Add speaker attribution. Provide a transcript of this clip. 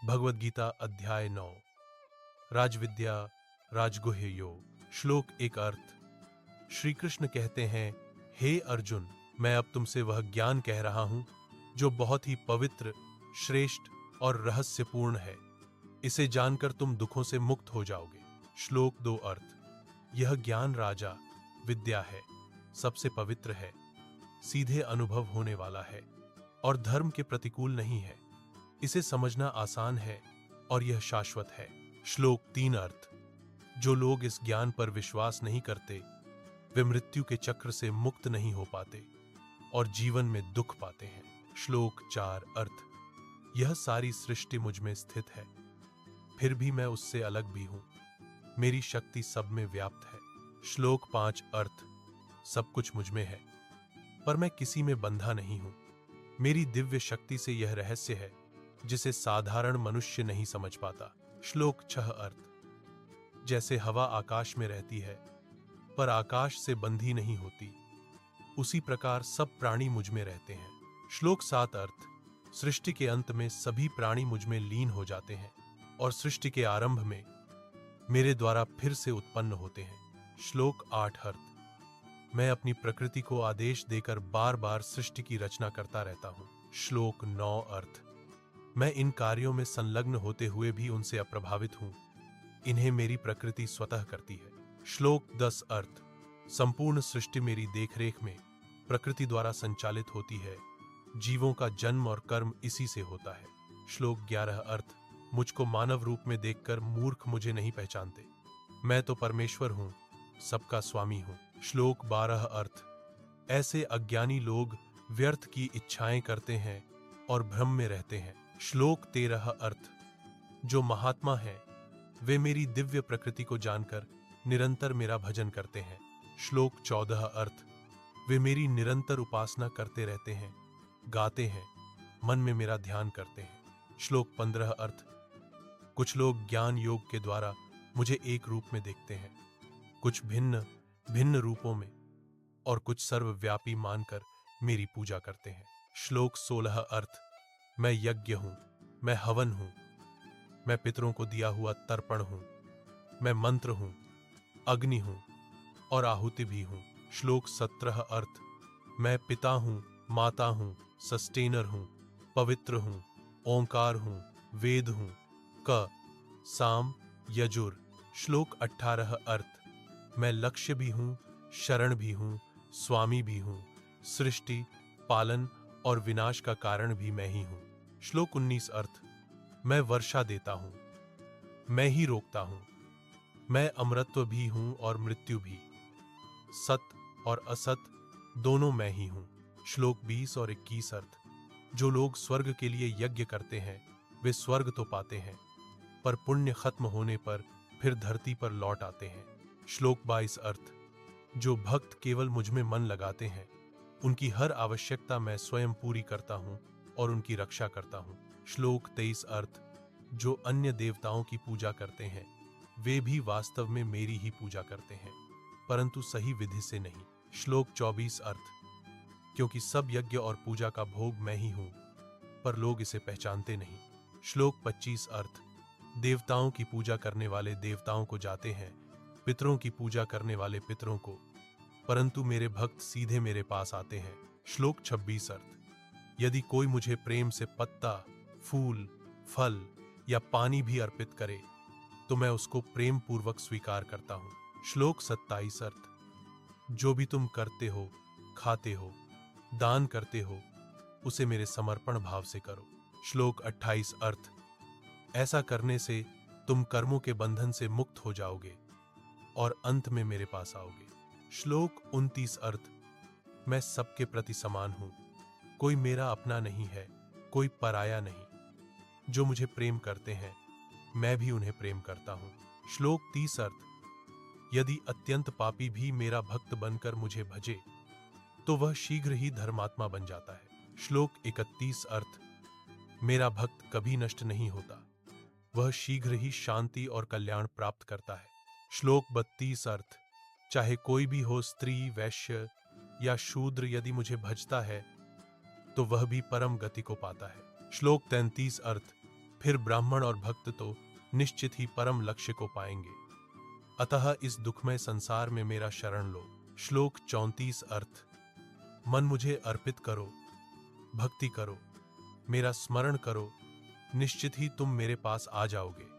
Speaker 1: भगवद गीता अध्याय 9 राजविद्या राजगुह्य योग। श्लोक एक अर्थ। श्री कृष्ण कहते हैं, हे अर्जुन, मैं अब तुमसे वह ज्ञान कह रहा हूं जो बहुत ही पवित्र, श्रेष्ठ और रहस्यपूर्ण है। इसे जानकर तुम दुखों से मुक्त हो जाओगे। श्लोक दो अर्थ। यह ज्ञान राजा विद्या है, सबसे पवित्र है, सीधे अनुभव होने वाला है और धर्म के प्रतिकूल नहीं है। इसे समझना आसान है और यह शाश्वत है। श्लोक तीन अर्थ। जो लोग इस ज्ञान पर विश्वास नहीं करते वे मृत्यु के चक्र से मुक्त नहीं हो पाते और जीवन में दुख पाते हैं। श्लोक चार अर्थ। यह सारी सृष्टि मुझ में स्थित है, फिर भी मैं उससे अलग भी हूं। मेरी शक्ति सब में व्याप्त है। श्लोक पांच अर्थ। सब कुछ मुझ में है, पर मैं किसी में बंधा नहीं हूं। मेरी दिव्य शक्ति से यह रहस्य है जिसे साधारण मनुष्य नहीं समझ पाता। श्लोक छह अर्थ। जैसे हवा आकाश में रहती है पर आकाश से बंधी नहीं होती, उसी प्रकार सब प्राणी मुझ में रहते हैं। श्लोक सात अर्थ। सृष्टि के अंत में सभी प्राणी मुझ में लीन हो जाते हैं और सृष्टि के आरंभ में मेरे द्वारा फिर से उत्पन्न होते हैं। श्लोक आठ अर्थ। मैं अपनी प्रकृति को आदेश देकर बार बार सृष्टि की रचना करता रहता हूं। श्लोक नौ अर्थ। मैं इन कार्यों में संलग्न होते हुए भी उनसे अप्रभावित हूं। इन्हें मेरी प्रकृति स्वतः करती है। श्लोक दस अर्थ। संपूर्ण सृष्टि मेरी देखरेख में प्रकृति द्वारा संचालित होती है। जीवों का जन्म और कर्म इसी से होता है। श्लोक ग्यारह अर्थ। मुझको मानव रूप में देखकर मूर्ख मुझे नहीं पहचानते। मैं तो परमेश्वर हूं, सबका स्वामी हूं। श्लोक बारह अर्थ। ऐसे अज्ञानी लोग व्यर्थ की इच्छाएं करते हैं और भ्रम में रहते हैं। श्लोक तेरह अर्थ। जो महात्मा हैं वे मेरी दिव्य प्रकृति को जानकर निरंतर मेरा भजन करते हैं। श्लोक चौदह अर्थ। वे मेरी निरंतर उपासना करते रहते हैं, गाते हैं, मन में मेरा ध्यान करते हैं। श्लोक पंद्रह अर्थ। कुछ लोग ज्ञान योग के द्वारा मुझे एक रूप में देखते हैं, कुछ भिन्न भिन्न रूपों में और कुछ सर्वव्यापी मानकर मेरी पूजा करते हैं। श्लोक सोलह अर्थ। मैं यज्ञ हूं, मैं हवन हूं, मैं पितरों को दिया हुआ तर्पण हूं, मैं मंत्र हूं, अग्नि हूं और आहुति भी हूं। श्लोक सत्रह अर्थ। मैं पिता हूं, माता हूं, सस्टेनर हूं, पवित्र हूं, ओंकार हूं, वेद हूं। क साम यजुर। श्लोक अठारह अर्थ। मैं लक्ष्य भी हूं, शरण भी हूं, स्वामी भी हूं, सृष्टि, पालन और विनाश का कारण भी मैं ही हूं। श्लोक उन्नीस अर्थ। मैं वर्षा देता हूं, मैं ही रोकता हूं, मैं अमरत्व भी हूं और मृत्यु भी, सत और असत दोनों मैं ही हूं। श्लोक बीस और इक्कीस अर्थ। जो लोग स्वर्ग के लिए यज्ञ करते हैं वे स्वर्ग तो पाते हैं, पर पुण्य खत्म होने पर फिर धरती पर लौट आते हैं। श्लोक बाईस अर्थ। जो भक्त केवल मुझ में मन लगाते हैं उनकी हर आवश्यकता मैं स्वयं पूरी करता हूं और उनकी रक्षा करता हूं। श्लोक तेईस अर्थ। जो अन्य देवताओं की पूजा करते हैं वे भी वास्तव में मेरी ही पूजा करते हैं, परंतु सही विधि से नहीं। श्लोक चौबीस अर्थ। क्योंकि सब यज्ञ और पूजा का भोग मैं ही हूं, पर लोग इसे पहचानते नहीं। श्लोक पच्चीस अर्थ। देवताओं की पूजा करने वाले देवताओं को जाते हैं, पितरों की पूजा करने वाले पितरों को, परंतु मेरे भक्त सीधे मेरे पास आते हैं। श्लोक छब्बीस अर्थ। यदि कोई मुझे प्रेम से पत्ता, फूल, फल या पानी भी अर्पित करे तो मैं उसको प्रेम पूर्वक स्वीकार करता हूं। श्लोक सत्ताईस अर्थ। जो भी तुम करते हो, खाते हो, दान करते हो, उसे मेरे समर्पण भाव से करो। श्लोक अट्ठाईस अर्थ। ऐसा करने से तुम कर्मों के बंधन से मुक्त हो जाओगे और अंत में मेरे पास आओगे। श्लोक उनतीस अर्थ। मैं सबके प्रति समान हूं, कोई मेरा अपना नहीं है, कोई पराया नहीं। जो मुझे प्रेम करते हैं मैं भी उन्हें प्रेम करता हूं। श्लोक तीस अर्थ। यदि अत्यंत पापी भी मेरा भक्त बनकर मुझे भजे तो वह शीघ्र ही धर्मात्मा बन जाता है। श्लोक इकतीस अर्थ। मेरा भक्त कभी नष्ट नहीं होता, वह शीघ्र ही शांति और कल्याण प्राप्त करता है। श्लोक बत्तीस अर्थ। चाहे कोई भी हो, स्त्री, वैश्य या शूद्र, यदि मुझे भजता है तो वह भी परम गति को पाता है। श्लोक तैंतीस अर्थ। फिर ब्राह्मण और भक्त तो निश्चित ही परम लक्ष्य को पाएंगे। अतः इस दुखमय संसार में मेरा शरण लो। श्लोक 34 अर्थ। मन मुझे अर्पित करो, भक्ति करो, मेरा स्मरण करो, निश्चित ही तुम मेरे पास आ जाओगे।